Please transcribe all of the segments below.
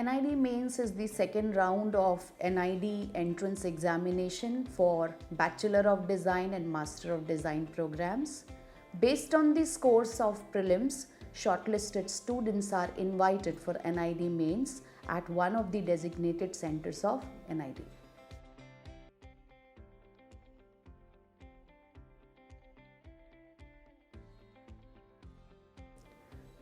NID Mains is the second round of NID entrance examination for Bachelor of Design and Master of Design programs. Based on the scores of prelims, shortlisted students are invited for NID Mains at one of the designated centers of NID.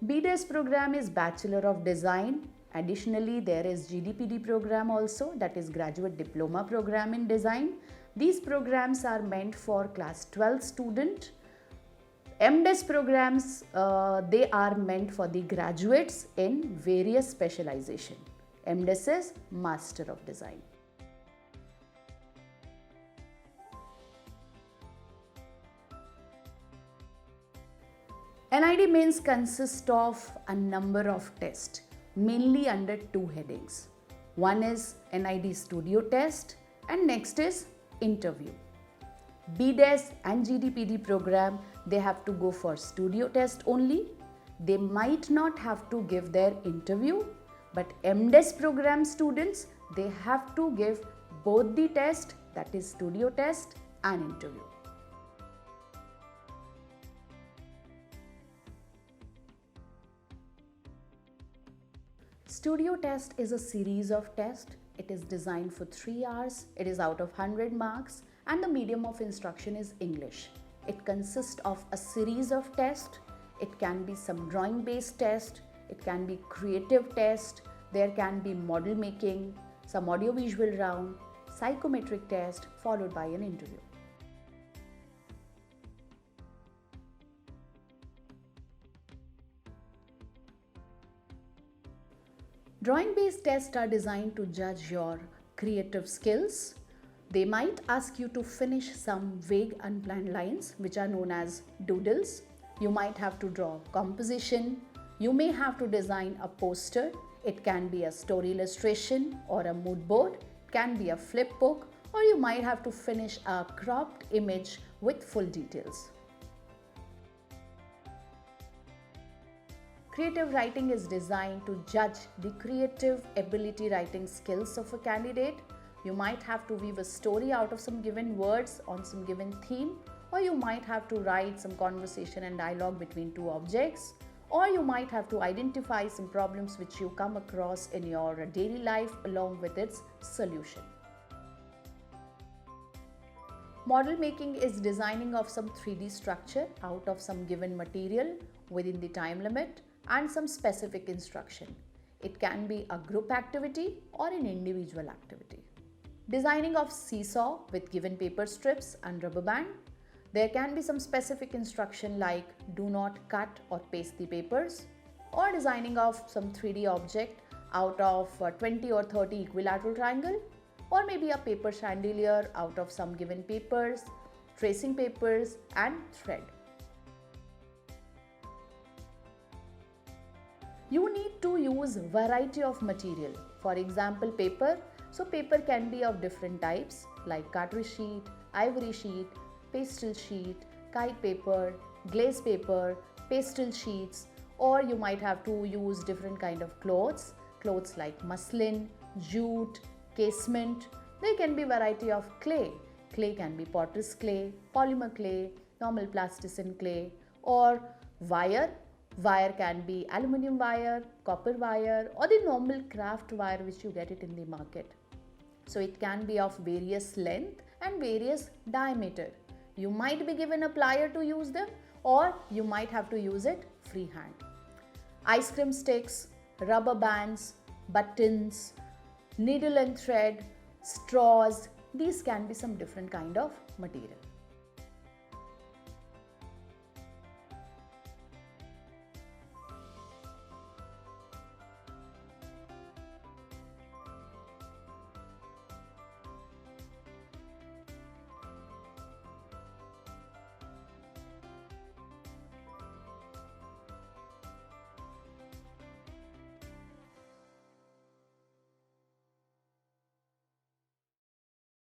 BDES program is Bachelor of Design. Additionally, there is GDPD program also, that is Graduate Diploma Program in Design. These programs are meant for class 12 student. MDES programs, they are meant for the graduates in various specialization. MDES is Master of Design. NID Mains consists of a number of tests, mainly under two headings. One is NID Studio Test and next is Interview. BDES and GDPD program, they have to go for studio test only. They might not have to give their interview, but MDES program students, they have to give both the test, that is studio test and interview. Studio test is a series of tests. It is designed for 3 hours. It is out of 100 marks and the medium of instruction is English. It consists of a series of tests. It can be some drawing based test. It can be creative test. There can be model making, some audio visual round, psychometric test followed by an interview. Drawing-based tests are designed to judge your creative skills. They might ask you to finish some vague unplanned lines which are known as doodles. You might have to draw composition. You may have to design a poster. It can be a story illustration or a mood board. It can be a flip book, or you might have to finish a cropped image with full details. Creative writing is designed to judge the creative ability writing skills of a candidate. You might have to weave a story out of some given words on some given theme, or you might have to write some conversation and dialogue between two objects, or you might have to identify some problems which you come across in your daily life along with its solution. Model making is designing of some 3D structure out of some given material within the time limit and some specific instruction. It can be a group activity or an individual activity. Designing of seesaw with given paper strips and rubber band. There can be some specific instruction like do not cut or paste the papers, or designing of some 3D object out of 20 or 30 equilateral triangle, or maybe a paper chandelier out of some given papers, tracing papers and thread. You need to use variety of material. For example, paper. So paper can be of different types like cartridge sheet, ivory sheet, pastel sheet, kite paper, glaze paper, pastel sheets, or you might have to use different kind of clothes like muslin, jute, casement. There can be variety of clay. Clay can be potter's clay, polymer clay, normal plasticine clay, or wire. Wire can be aluminium wire, copper wire, or the normal craft wire which you get it in the market. So it can be of various length and various diameter. You might be given a plier to use them, or you might have to use it freehand. Ice cream sticks, rubber bands, buttons, needle and thread, straws, these can be some different kind of material.